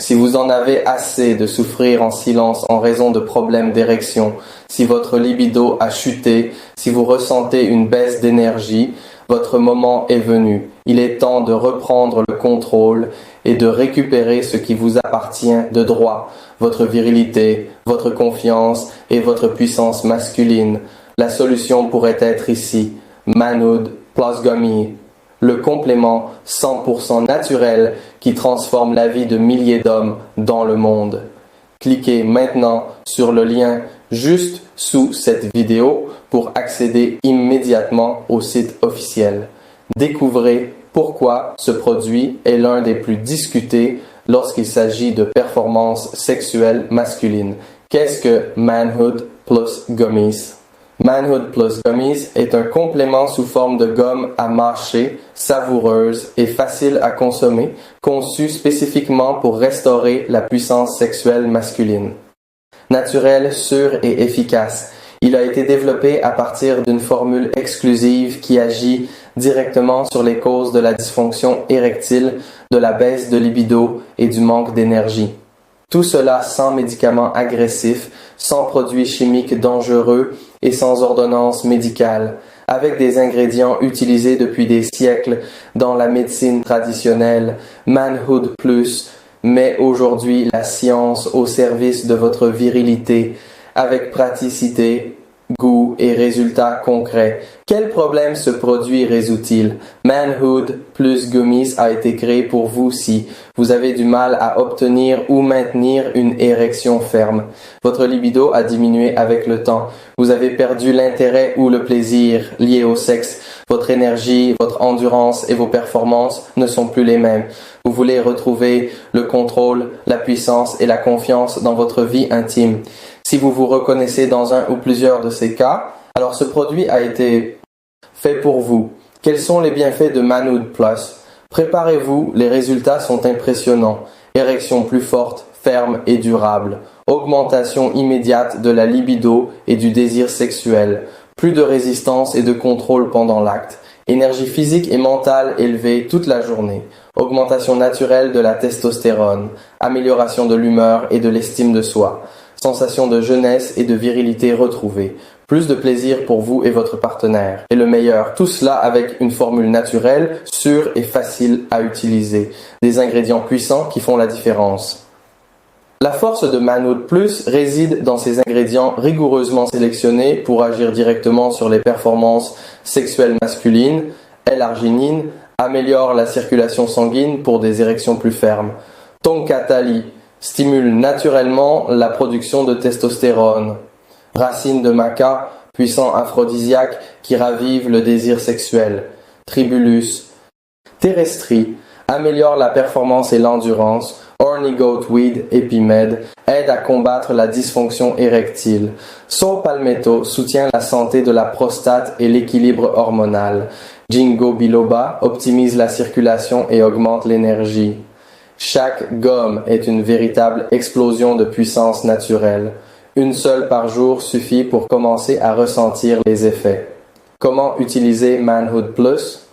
Si vous en avez assez de souffrir en silence en raison de problèmes d'érection, si votre libido a chuté, si vous ressentez une baisse d'énergie, votre moment est venu. Il est temps de reprendre le contrôle et de récupérer ce qui vous appartient de droit, votre virilité, votre confiance et votre puissance masculine. La solution pourrait être ici, Manhood plus Gummy, le complément 100% naturel qui transforme la vie de milliers d'hommes dans le monde. Cliquez maintenant sur le lien juste sous cette vidéo pour accéder immédiatement au site officiel. Découvrez pourquoi ce produit est l'un des plus discutés lorsqu'il s'agit de performance sexuelle masculine. Qu'est-ce que Manhood plus Gummies? Manhood plus Gummies est un complément sous forme de gomme à mâcher, savoureuse et facile à consommer, conçu spécifiquement pour restaurer la puissance sexuelle masculine. Naturel, sûr et efficace, il a été développé à partir d'une formule exclusive qui agit directement sur les causes de la dysfonction érectile, de la baisse de libido et du manque d'énergie. Tout cela sans médicaments agressifs, sans produits chimiques dangereux et sans ordonnance médicale, avec des ingrédients utilisés depuis des siècles dans la médecine traditionnelle. Manhood Plus met aujourd'hui la science au service de votre virilité, avec praticité, goût et résultats concrets. Quel problème ce produit résout-il? Manhood plus Gummies a été créé pour vous si vous avez du mal à obtenir ou maintenir une érection ferme. Votre libido a diminué avec le temps. Vous avez perdu l'intérêt ou le plaisir lié au sexe. Votre énergie, votre endurance et vos performances ne sont plus les mêmes. Vous voulez retrouver le contrôle, la puissance et la confiance dans votre vie intime. Si vous vous reconnaissez dans un ou plusieurs de ces cas, alors ce produit a été fait pour vous. Quels sont les bienfaits de Manhood Plus? Préparez-vous, les résultats sont impressionnants. Érection plus forte, ferme et durable. Augmentation immédiate de la libido et du désir sexuel. Plus de résistance et de contrôle pendant l'acte. Énergie physique et mentale élevée toute la journée. Augmentation naturelle de la testostérone. Amélioration de l'humeur et de l'estime de soi. Sensation de jeunesse et de virilité retrouvée. Plus de plaisir pour vous et votre partenaire. Et le meilleur, tout cela avec une formule naturelle, sûre et facile à utiliser. Des ingrédients puissants qui font la différence. La force de Manhood Plus réside dans ces ingrédients rigoureusement sélectionnés pour agir directement sur les performances sexuelles masculines. L-arginine améliore la circulation sanguine pour des érections plus fermes. Tonkatali stimule naturellement la production de testostérone. Racine de maca, puissant aphrodisiaque qui ravive le désir sexuel. Tribulus. Terrestri améliore la performance et l'endurance. Horny Goat Weed Epimed aide à combattre la dysfonction érectile. Saw Palmetto soutient la santé de la prostate et l'équilibre hormonal. Ginkgo biloba optimise la circulation et augmente l'énergie. Chaque gomme est une véritable explosion de puissance naturelle. Une seule par jour suffit pour commencer à ressentir les effets. Comment utiliser Manhood Plus?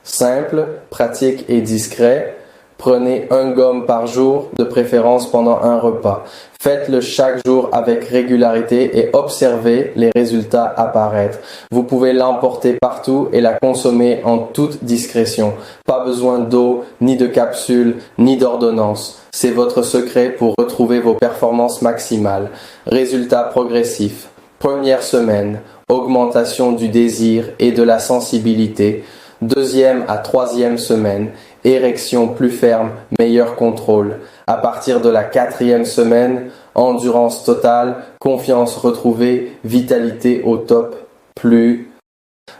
Simple, pratique et discret. Prenez un gomme par jour, de préférence pendant un repas. Faites-le chaque jour avec régularité et observez les résultats apparaître. Vous pouvez l'emporter partout et la consommer en toute discrétion. Pas besoin d'eau, ni de capsules, ni d'ordonnance. C'est votre secret pour retrouver vos performances maximales. Résultats progressifs. Première semaine, augmentation du désir et de la sensibilité. Deuxième à troisième semaine, érection plus ferme, meilleur contrôle. À partir de la quatrième semaine, endurance totale, confiance retrouvée, vitalité au top, plus.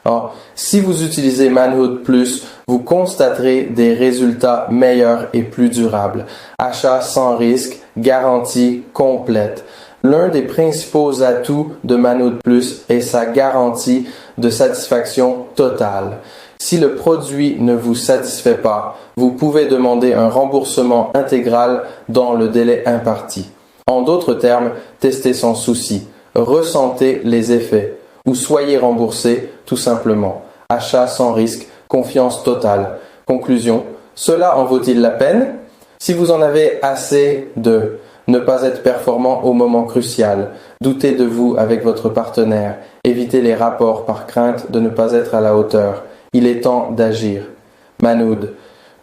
Alors, si vous utilisez Manhood Plus, vous constaterez des résultats meilleurs et plus durables. Achat sans risque, garantie complète. L'un des principaux atouts de Manhood Plus est sa garantie de satisfaction totale. Si le produit ne vous satisfait pas, vous pouvez demander un remboursement intégral dans le délai imparti. En d'autres termes, testez sans souci, ressentez les effets ou soyez remboursé tout simplement. Achat sans risque, confiance totale. Conclusion, cela en vaut-il la peine? Si vous en avez assez de ne pas être performant au moment crucial, doutez de vous avec votre partenaire, évitez les rapports par crainte de ne pas être à la hauteur. Il est temps d'agir. Manoud.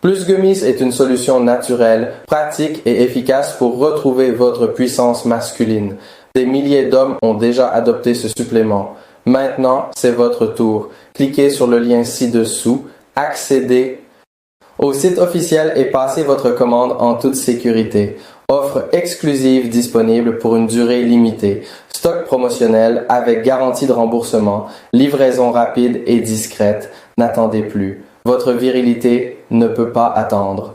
Plus Gummies est une solution naturelle, pratique et efficace pour retrouver votre puissance masculine. Des milliers d'hommes ont déjà adopté ce supplément. Maintenant, c'est votre tour. Cliquez sur le lien ci-dessous, accédez au site officiel et passez votre commande en toute sécurité. Offre exclusive disponible pour une durée limitée. Stock promotionnel avec garantie de remboursement. Livraison rapide et discrète. N'attendez plus. Votre virilité ne peut pas attendre.